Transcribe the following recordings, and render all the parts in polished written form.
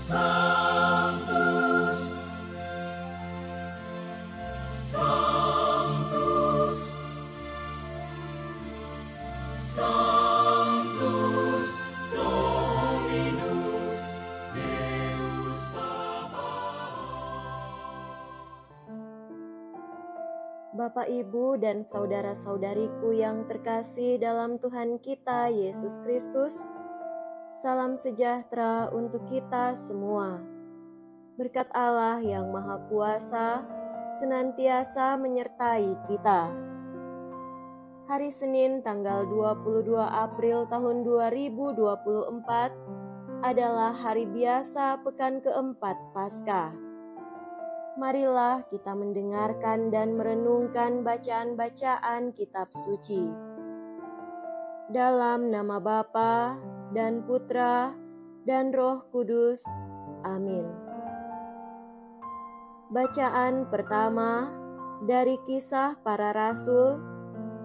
Sanctus, Sanctus, Sanctus Dominus Deus Sabaoth. Bapak, Ibu, dan saudara-saudariku yang terkasih dalam Tuhan kita Yesus Kristus, salam sejahtera untuk kita semua. Berkat Allah yang Maha Kuasa senantiasa menyertai kita. Hari Senin tanggal 22 April tahun 2024 adalah hari biasa pekan keempat Paskah. Marilah kita mendengarkan dan merenungkan bacaan-bacaan kitab suci. Dalam nama Bapa dan Putra dan Roh Kudus. Amin. Bacaan pertama dari Kisah Para Rasul,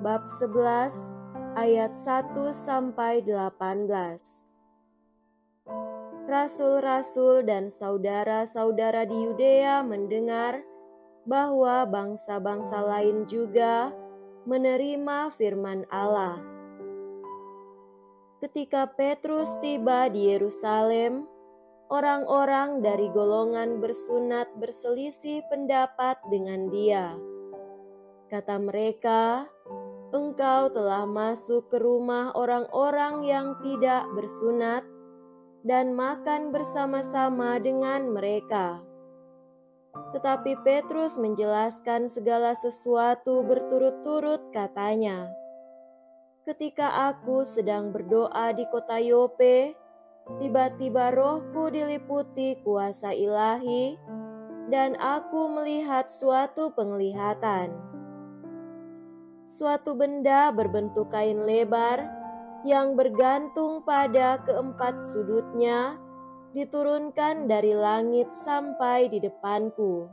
bab 11, ayat 1 sampai 18. Rasul-rasul dan saudara-saudara di Yudea mendengar bahwa bangsa-bangsa lain juga menerima firman Allah. Ketika Petrus tiba di Yerusalem, orang-orang dari golongan bersunat berselisih pendapat dengan dia. Kata mereka, "Engkau telah masuk ke rumah orang-orang yang tidak bersunat dan makan bersama-sama dengan mereka." Tetapi Petrus menjelaskan segala sesuatu berturut-turut katanya, "Ketika aku sedang berdoa di kota Yope, tiba-tiba rohku diliputi kuasa ilahi dan aku melihat suatu penglihatan. Suatu benda berbentuk kain lebar yang bergantung pada keempat sudutnya diturunkan dari langit sampai di depanku.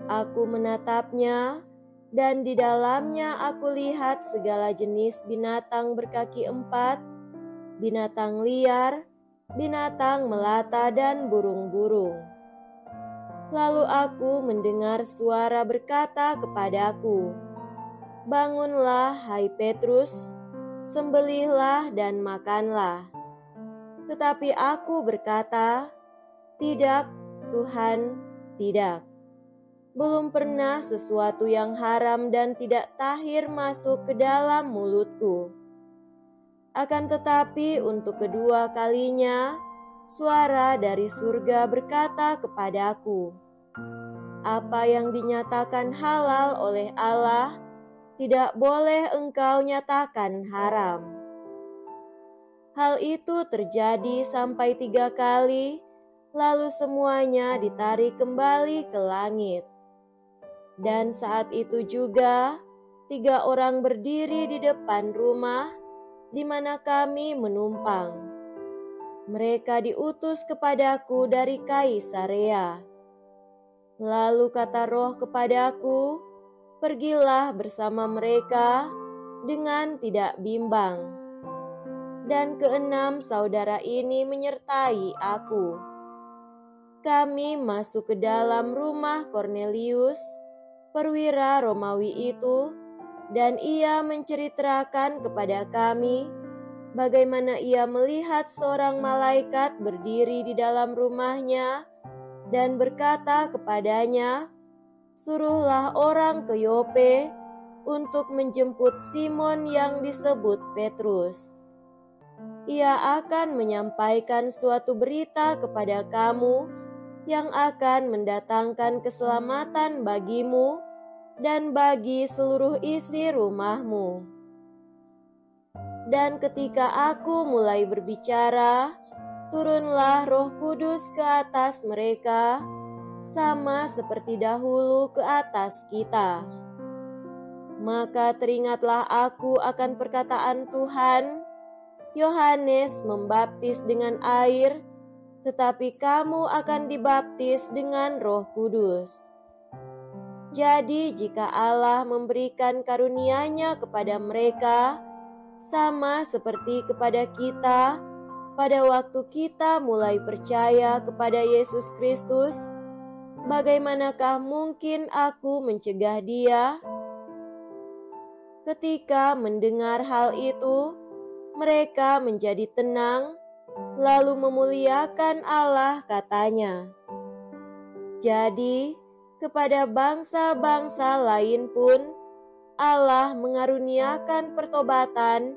Aku menatapnya, dan di dalamnya aku lihat segala jenis binatang berkaki empat, binatang liar, binatang melata, dan burung-burung. Lalu aku mendengar suara berkata kepadaku, 'Bangunlah, hai Petrus, sembelihlah dan makanlah.' Tetapi aku berkata, 'Tidak, Tuhan, tidak. Belum pernah sesuatu yang haram dan tidak tahir masuk ke dalam mulutku.' Akan tetapi untuk kedua kalinya, suara dari surga berkata kepadaku, 'Apa yang dinyatakan halal oleh Allah, tidak boleh engkau nyatakan haram.' Hal itu terjadi sampai 3 kali, lalu semuanya ditarik kembali ke langit. Dan saat itu juga 3 orang berdiri di depan rumah di mana kami menumpang. Mereka diutus kepadaku dari Kaisarea. Lalu kata Roh kepadaku, 'Pergilah bersama mereka dengan tidak bimbang.' Dan 6 saudara ini menyertai aku. Kami masuk ke dalam rumah Kornelius, perwira Romawi itu, dan ia menceritakan kepada kami bagaimana ia melihat seorang malaikat berdiri di dalam rumahnya dan berkata kepadanya, 'Suruhlah orang ke Yope untuk menjemput Simon yang disebut Petrus. Ia akan menyampaikan suatu berita kepada kamu yang akan mendatangkan keselamatan bagimu dan bagi seluruh isi rumahmu.' Dan ketika aku mulai berbicara, turunlah Roh Kudus ke atas mereka, sama seperti dahulu ke atas kita. Maka teringatlah aku akan perkataan Tuhan, 'Yohanes membaptis dengan air, tetapi kamu akan dibaptis dengan Roh Kudus.' Jadi jika Allah memberikan karunia-Nya kepada mereka, sama seperti kepada kita, pada waktu kita mulai percaya kepada Yesus Kristus, bagaimanakah mungkin aku mencegah dia? Ketika mendengar hal itu, mereka menjadi tenang, lalu memuliakan Allah, katanya. Jadi, kepada bangsa-bangsa lain pun, Allah mengaruniakan pertobatan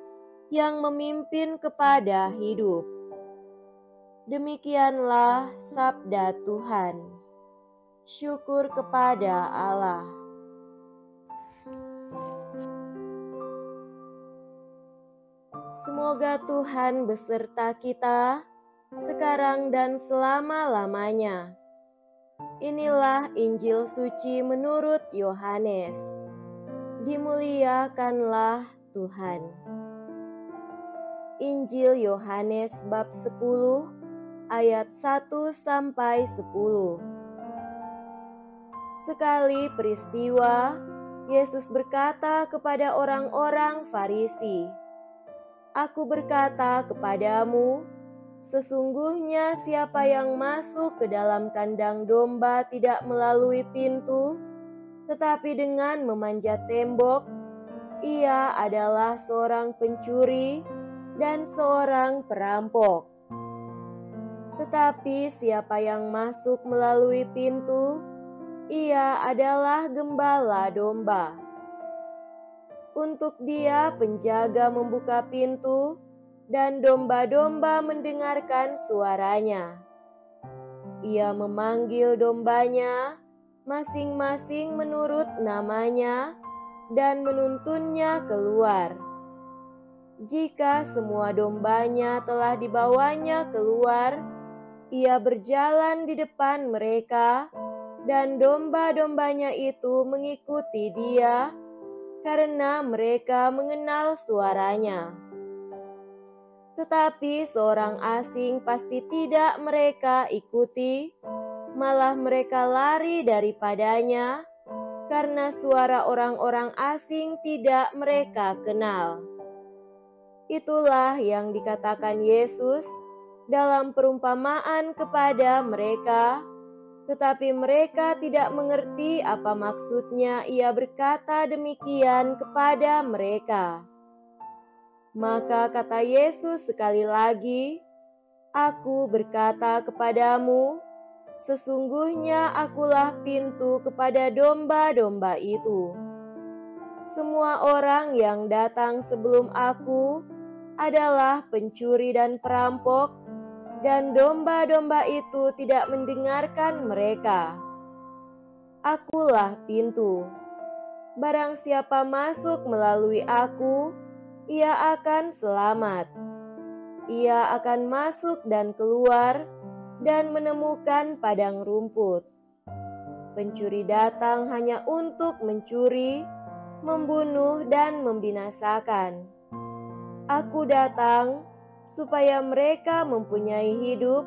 yang memimpin kepada hidup. Demikianlah sabda Tuhan. Syukur kepada Allah. Semoga Tuhan beserta kita sekarang dan selama-lamanya. Inilah Injil suci menurut Yohanes. Dimuliakanlah Tuhan. Injil Yohanes bab 10 ayat 1 sampai 10. Sekali peristiwa, Yesus berkata kepada orang-orang Farisi, "Aku berkata kepadamu, sesungguhnya siapa yang masuk ke dalam kandang domba tidak melalui pintu, tetapi dengan memanjat tembok, ia adalah seorang pencuri dan seorang perampok. Tetapi siapa yang masuk melalui pintu, ia adalah gembala domba. Untuk dia penjaga membuka pintu, dan domba-domba mendengarkan suaranya. Ia memanggil dombanya masing-masing menurut namanya dan menuntunnya keluar. Jika semua dombanya telah dibawanya keluar, ia berjalan di depan mereka, dan domba-dombanya itu mengikuti dia karena mereka mengenal suaranya. Tetapi seorang asing pasti tidak mereka ikuti, malah mereka lari daripadanya, karena suara orang-orang asing tidak mereka kenal." Itulah yang dikatakan Yesus dalam perumpamaan kepada mereka, tetapi mereka tidak mengerti apa maksudnya ia berkata demikian kepada mereka. Maka kata Yesus sekali lagi, "Aku berkata kepadamu, sesungguhnya akulah pintu kepada domba-domba itu. Semua orang yang datang sebelum aku adalah pencuri dan perampok, dan domba-domba itu tidak mendengarkan mereka. Akulah pintu. Barang siapa masuk melalui aku, ia akan selamat. Ia akan masuk dan keluar dan menemukan padang rumput. Pencuri datang hanya untuk mencuri, membunuh, dan membinasakan. Aku datang supaya mereka mempunyai hidup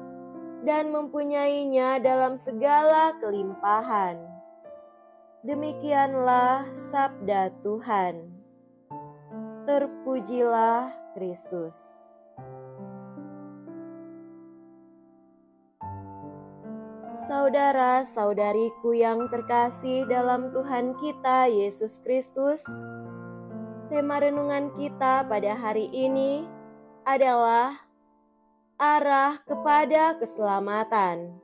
dan mempunyainya dalam segala kelimpahan." Demikianlah sabda Tuhan. Terpujilah Kristus. Saudara-saudariku yang terkasih dalam Tuhan kita Yesus Kristus, tema renungan kita pada hari ini adalah arah kepada keselamatan.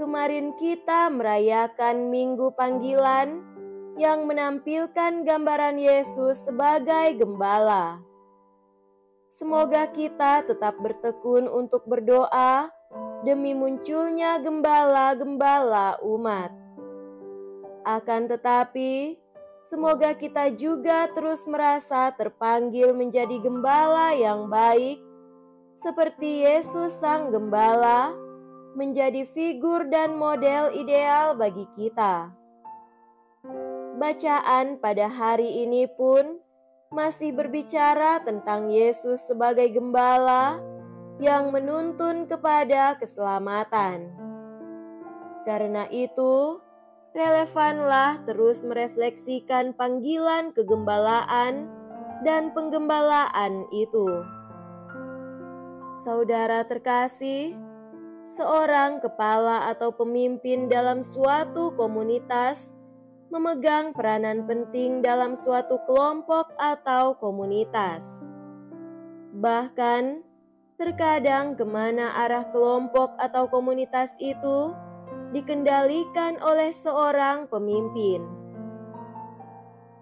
Kemarin kita merayakan Minggu Panggilan yang menampilkan gambaran Yesus sebagai gembala. Semoga kita tetap bertekun untuk berdoa demi munculnya gembala-gembala umat. Akan tetapi, semoga kita juga terus merasa terpanggil menjadi gembala yang baik, seperti Yesus Sang Gembala, menjadi figur dan model ideal bagi kita. Bacaan pada hari ini pun masih berbicara tentang Yesus sebagai gembala yang menuntun kepada keselamatan. Karena itu, relevanlah terus merefleksikan panggilan kegembalaan dan penggembalaan itu. Saudara terkasih, seorang kepala atau pemimpin dalam suatu komunitas memegang peranan penting dalam suatu kelompok atau komunitas. Bahkan, terkadang kemana arah kelompok atau komunitas itu dikendalikan oleh seorang pemimpin.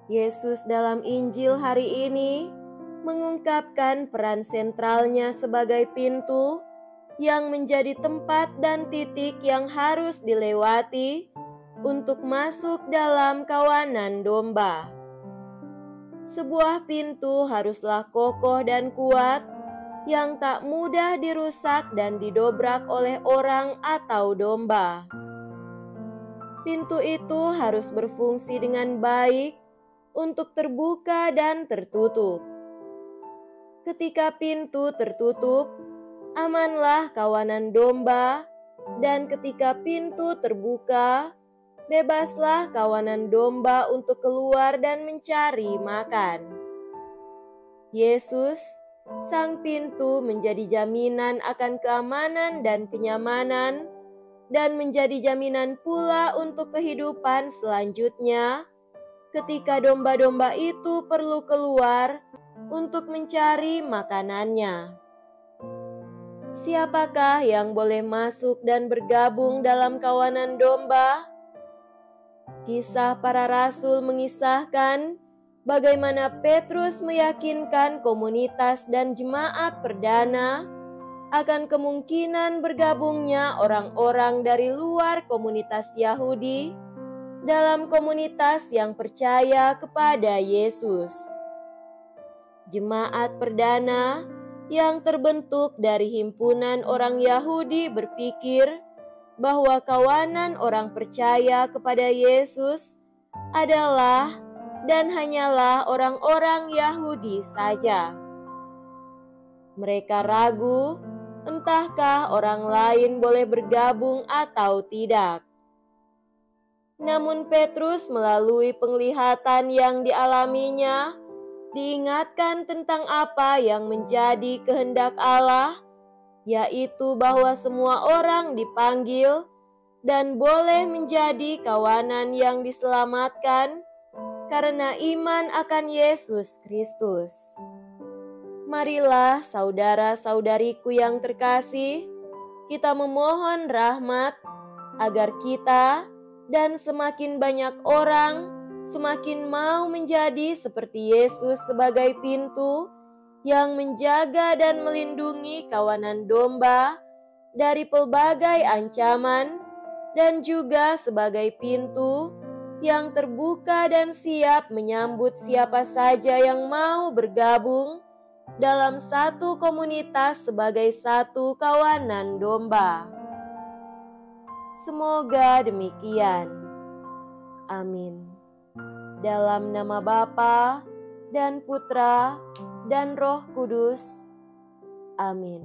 Yesus dalam Injil hari ini mengungkapkan peran sentralnya sebagai pintu yang menjadi tempat dan titik yang harus dilewati untuk masuk dalam kawanan domba. Sebuah pintu haruslah kokoh dan kuat, yang tak mudah dirusak dan didobrak oleh orang atau domba. Pintu itu harus berfungsi dengan baik untuk terbuka dan tertutup. Ketika pintu tertutup, amanlah kawanan domba, dan ketika pintu terbuka, bebaslah kawanan domba untuk keluar dan mencari makan. Yesus, Sang Pintu, menjadi jaminan akan keamanan dan kenyamanan, dan menjadi jaminan pula untuk kehidupan selanjutnya ketika domba-domba itu perlu keluar untuk mencari makanannya. Siapakah yang boleh masuk dan bergabung dalam kawanan domba? Kisah Para Rasul mengisahkan bagaimana Petrus meyakinkan komunitas dan jemaat perdana akan kemungkinan bergabungnya orang-orang dari luar komunitas Yahudi dalam komunitas yang percaya kepada Yesus. Jemaat perdana yang terbentuk dari himpunan orang Yahudi berpikir bahwa kawanan orang percaya kepada Yesus adalah dan hanyalah orang-orang Yahudi saja. Mereka ragu, entahkah orang lain boleh bergabung atau tidak. Namun Petrus melalui penglihatan yang dialaminya, diingatkan tentang apa yang menjadi kehendak Allah, yaitu bahwa semua orang dipanggil dan boleh menjadi kawanan yang diselamatkan karena iman akan Yesus Kristus. Marilah saudara-saudariku yang terkasih, kita memohon rahmat agar kita dan semakin banyak orang semakin mau menjadi seperti Yesus sebagai pintu yang menjaga dan melindungi kawanan domba dari pelbagai ancaman, dan juga sebagai pintu yang terbuka dan siap menyambut siapa saja yang mau bergabung dalam satu komunitas sebagai satu kawanan domba. Semoga demikian. Amin. Dalam nama Bapa dan Putra dan Roh Kudus. Amin.